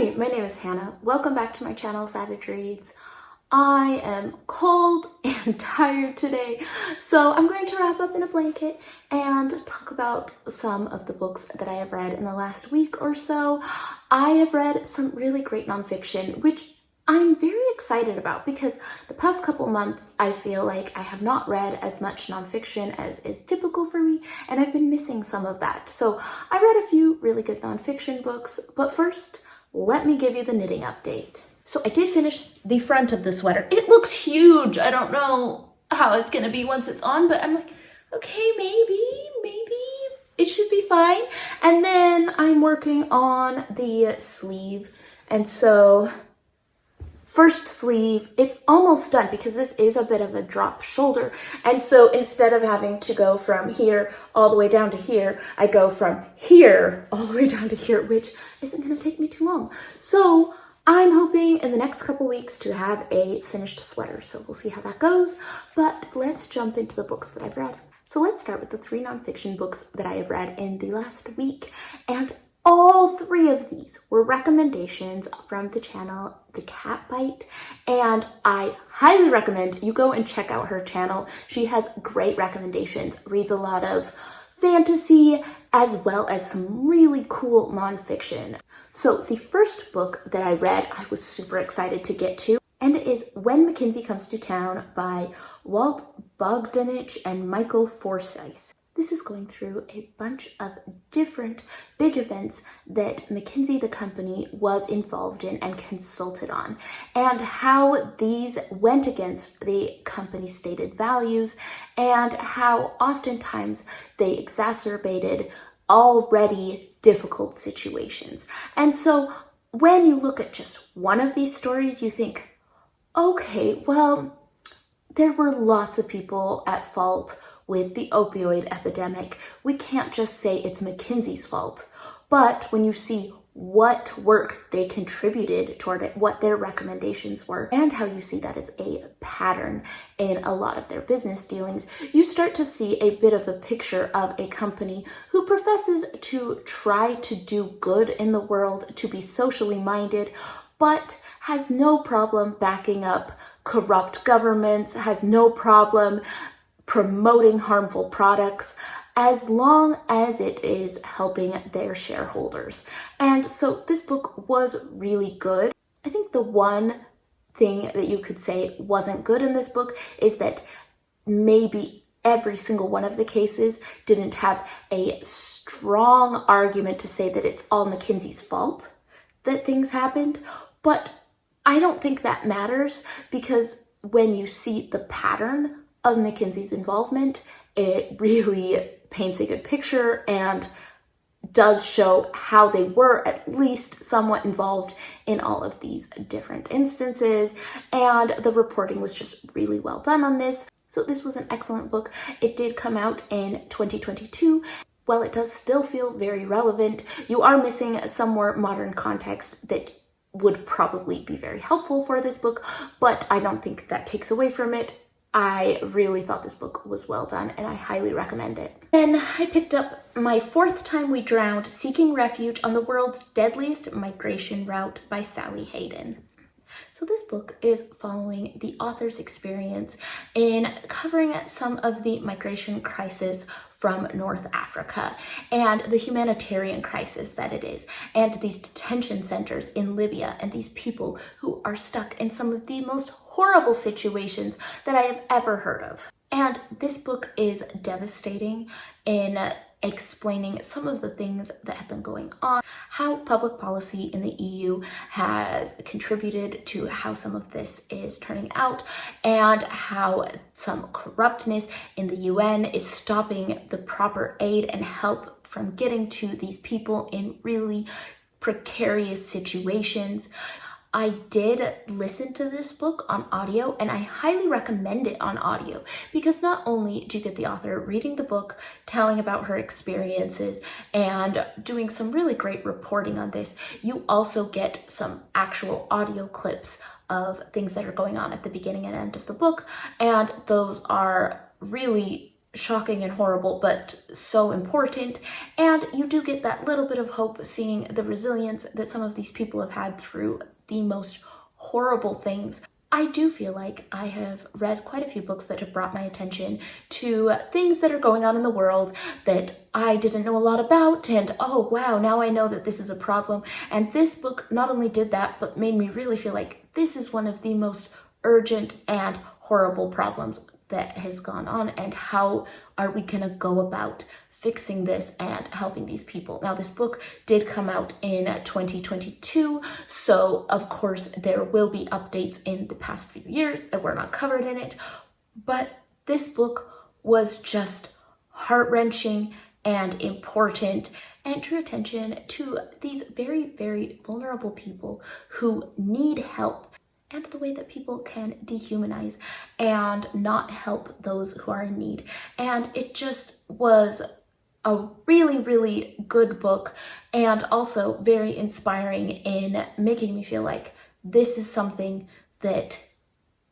Hi, my name is Hannah. Welcome back to my channel, Savage Reads. I am cold and tired today, so I'm going to wrap up in a blanket and talk about some of the books that I have read in the last week or so. I have read some really great nonfiction, which I'm very excited about because the past couple months I feel like I have not read as much nonfiction as is typical for me, and I've been missing some of that. So I read a few really good nonfiction books, but first, let me give you the knitting update. So I did finish the front of the sweater. It looks huge. I don't know how it's gonna be once it's on, but I'm like, okay, maybe it should be fine. And then I'm working on the sleeve. And so first sleeve, it's almost done because this is a bit of a drop shoulder. And so instead of having to go from here all the way down to here, I go from here all the way down to here, which isn't gonna take me too long. So I'm hoping in the next couple weeks to have a finished sweater. So we'll see how that goes, but let's jump into the books that I've read. So let's start with the 3 nonfiction books that I have read in the last week. And all 3 of these were recommendations from the channel The Cat Bite, and I highly recommend you go and check out her channel. She has great recommendations, reads a lot of fantasy as well as some really cool nonfiction. So the first book that I read, I was super excited to get to, and it is When McKinsey Comes to Town by Walt Bogdanich and Michael Forsyth. This is going through a bunch of different big events that McKinsey, the company, was involved in and consulted on, and how these went against the company's stated values, and how oftentimes they exacerbated already difficult situations. And so when you look at just one of these stories, you think, okay, well, there were lots of people at fault with the opioid epidemic. We can't just say it's McKinsey's fault. But when you see what work they contributed toward it, what their recommendations were, and how you see that as a pattern in a lot of their business dealings, you start to see a bit of a picture of a company who professes to try to do good in the world, to be socially minded, but has no problem backing up corrupt governments, has no problem promoting harmful products, as long as it is helping their shareholders. And so this book was really good. I think the one thing that you could say wasn't good in this book is that maybe every single one of the cases didn't have a strong argument to say that it's all McKinsey's fault that things happened. But I don't think that matters, because when you see the pattern of McKinsey's involvement, it really paints a good picture and does show how they were at least somewhat involved in all of these different instances. And the reporting was just really well done on this. So this was an excellent book. It did come out in 2022. While it does still feel very relevant, you are missing some more modern context that would probably be very helpful for this book, but I don't think that takes away from it. I really thought this book was well done, and I highly recommend it. Then I picked up My Fourth Time We Drowned, Seeking Refuge on the World's Deadliest Migration Route by Sally Hayden. So this book is following the author's experience in covering some of the migration crisis from North Africa and the humanitarian crisis that it is, and these detention centers in Libya, and these people who are stuck in some of the most horrible situations that I have ever heard of. And this book is devastating in explaining some of the things that have been going on, how public policy in the EU has contributed to how some of this is turning out, and how some corruptness in the UN is stopping the proper aid and help from getting to these people in really precarious situations. I did listen to this book on audio, and I highly recommend it on audio, because not only do you get the author reading the book, telling about her experiences, and doing some really great reporting on this, you also get some actual audio clips of things that are going on at the beginning and end of the book, and those are really shocking and horrible, but so important. And you do get that little bit of hope seeing the resilience that some of these people have had through the most horrible things. I do feel like I have read quite a few books that have brought my attention to things that are going on in the world that I didn't know a lot about, and oh wow, now I know that this is a problem. And this book not only did that, but made me really feel like this is one of the most urgent and horrible problems that has gone on, and how are we gonna go about fixing this and helping these people. Now, this book did come out in 2022, so of course there will be updates in the past few years that were not covered in it, but this book was just heart-wrenching and important and drew attention to these very, very vulnerable people who need help, and the way that people can dehumanize and not help those who are in need. And it just was a really, really good book, and also very inspiring in making me feel like this is something that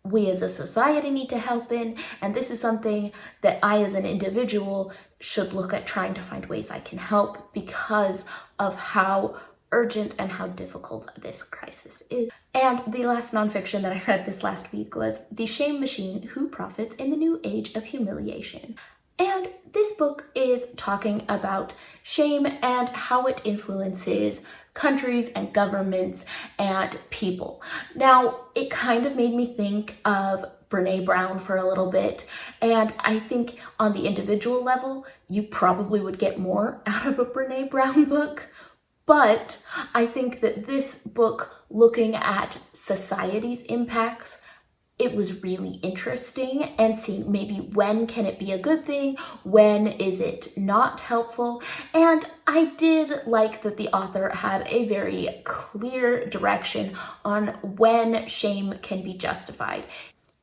we as a society need to help in, and this is something that I as an individual should look at trying to find ways I can help because of how urgent and how difficult this crisis is. And the last nonfiction that I read this last week was The Shame Machine: Who Profits in the New Age of Humiliation. And this book is talking about shame and how it influences countries and governments and people. Now, it kind of made me think of Brene Brown for a little bit, and I think on the individual level, you probably would get more out of a Brene Brown book. But I think that this book, looking at society's impacts, it was really interesting, and seeing maybe when can it be a good thing, when is it not helpful. And I did like that the author had a very clear direction on when shame can be justified.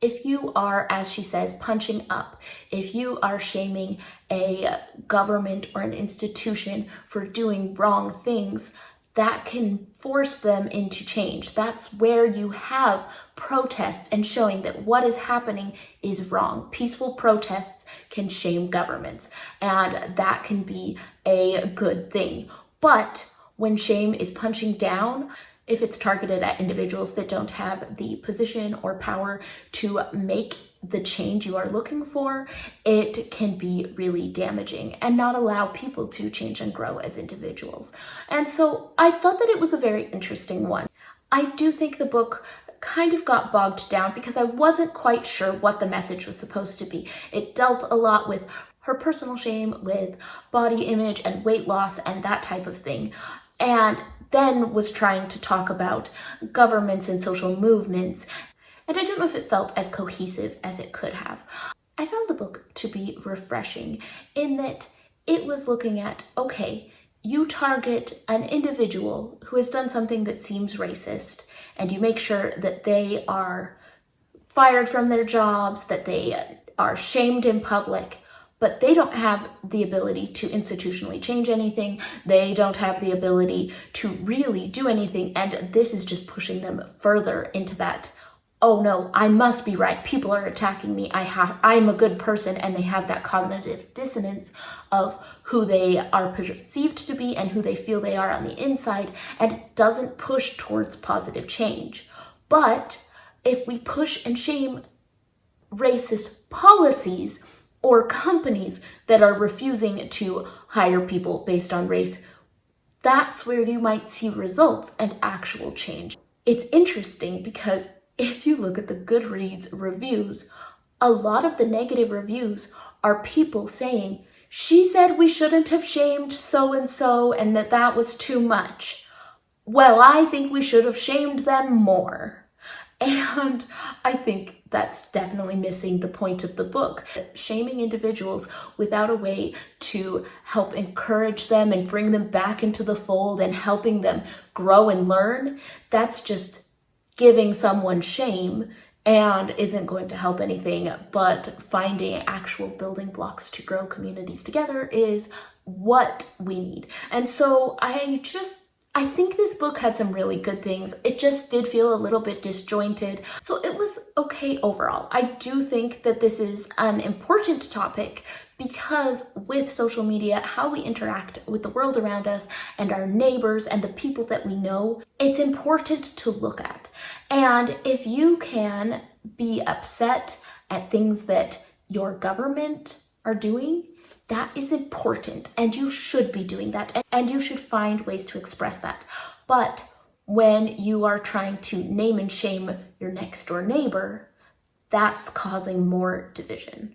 If you are, as she says, punching up, if you are shaming a government or an institution for doing wrong things, that can force them into change. That's where you have protests and showing that what is happening is wrong. Peaceful protests can shame governments, and that can be a good thing. But when shame is punching down, if it's targeted at individuals that don't have the position or power to make the change you are looking for, it can be really damaging and not allow people to change and grow as individuals. And so I thought that it was a very interesting one. I do think the book kind of got bogged down because I wasn't quite sure what the message was supposed to be. It dealt a lot with her personal shame, with body image and weight loss and that type of thing, and then was trying to talk about governments and social movements. And I don't know if it felt as cohesive as it could have. I found the book to be refreshing in that it was looking at, okay, you target an individual who has done something that seems racist, and you make sure that they are fired from their jobs, that they are shamed in public, but they don't have the ability to institutionally change anything. They don't have the ability to really do anything. And this is just pushing them further into that, oh no, I must be right. People are attacking me. I'm a good person. And they have that cognitive dissonance of who they are perceived to be and who they feel they are on the inside. And it doesn't push towards positive change. But if we push and shame racist policies, or companies that are refusing to hire people based on race, that's where you might see results and actual change. It's interesting because if you look at the Goodreads reviews, a lot of the negative reviews are people saying, she said we shouldn't have shamed so-and-so and that was too much. Well, I think we should have shamed them more. And I think that's definitely missing the point of the book. Shaming individuals without a way to help encourage them and bring them back into the fold and helping them grow and learn, that's just giving someone shame and isn't going to help anything. But finding actual building blocks to grow communities together is what we need. And so I think this book had some really good things. It just did feel a little bit disjointed. So it was okay overall. I do think that this is an important topic because with social media, how we interact with the world around us and our neighbors and the people that we know, it's important to look at. And if you can be upset at things that your government are doing, that is important, and you should be doing that, and you should find ways to express that. But when you are trying to name and shame your next door neighbor, that's causing more division.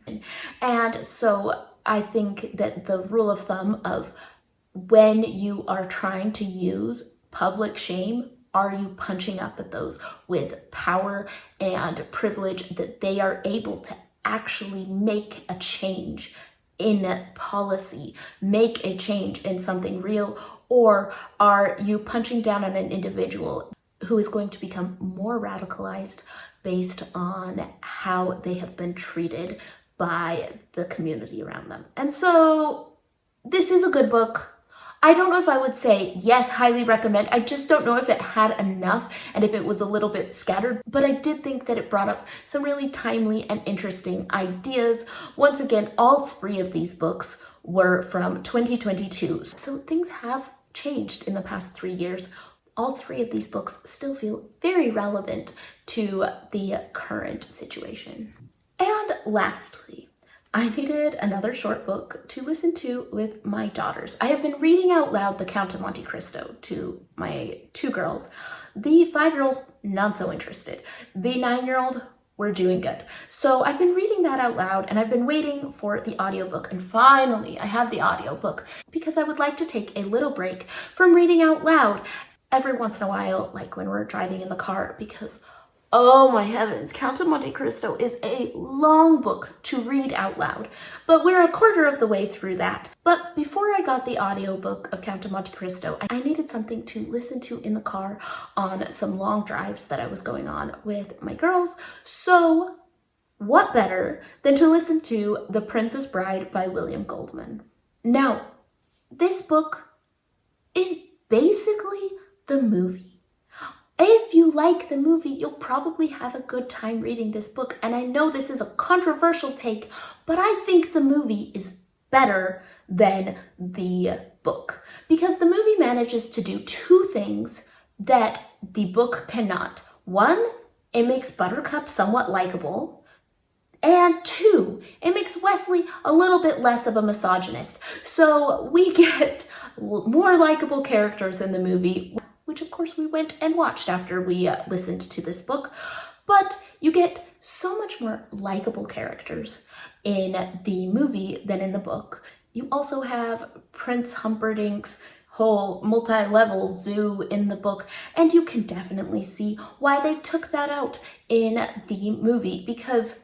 And so I think that the rule of thumb of when you are trying to use public shame, are you punching up at those with power and privilege that they are able to actually make a change in policy, make a change in something real? Or are you punching down on an individual who is going to become more radicalized based on how they have been treated by the community around them? And so this is a good book. I don't know if I would say, yes, highly recommend. I just don't know if it had enough and if it was a little bit scattered, but I did think that it brought up some really timely and interesting ideas. Once again, all three of these books were from 2022. So things have changed in the past 3 years. All three of these books still feel very relevant to the current situation. And lastly, I needed another short book to listen to with my daughters. I have been reading out loud The Count of Monte Cristo to my 2 girls. The 5-year-old, not so interested. The 9-year-old, we're doing good. So I've been reading that out loud, and I've been waiting for the audiobook, and finally I have the audiobook because I would like to take a little break from reading out loud every once in a while, like when we're driving in the car, because oh my heavens, Count of Monte Cristo is a long book to read out loud, but we're a quarter of the way through that. But before I got the audiobook of Count of Monte Cristo, I needed something to listen to in the car on some long drives that I was going on with my girls. So what better than to listen to The Princess Bride by William Goldman? Now, this book is basically the movie. If you like the movie, you'll probably have a good time reading this book. And I know this is a controversial take, but I think the movie is better than the book because the movie manages to do 2 things that the book cannot. 1, it makes Buttercup somewhat likable. And 2, it makes Wesley a little bit less of a misogynist. So we get more likable characters in the movie, which of course we went and watched after we listened to this book. But you get so much more likable characters in the movie than in the book. You also have Prince Humperdinck's whole multi-level zoo in the book, and you can definitely see why they took that out in the movie, because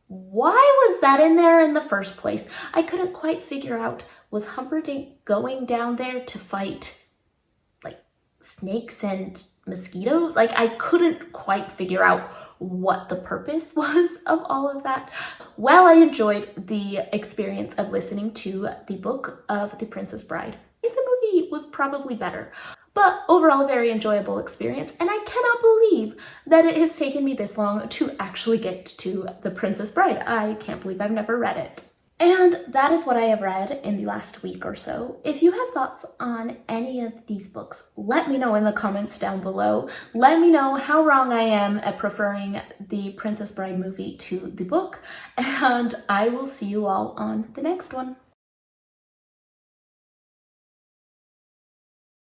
why was that in there in the first place? I couldn't quite figure out, was Humperdinck going down there to fight snakes and mosquitoes? Like, I couldn't quite figure out what the purpose was of all of that. Well, I enjoyed the experience of listening to the book of The Princess Bride. I think the movie was probably better, but overall a very enjoyable experience, and I cannot believe that it has taken me this long to actually get to The Princess Bride. I can't believe I've never read it. And that is what I have read in the last week or so. If you have thoughts on any of these books, let me know in the comments down below. Let me know how wrong I am at preferring the Princess Bride movie to the book, and I will see you all on the next one.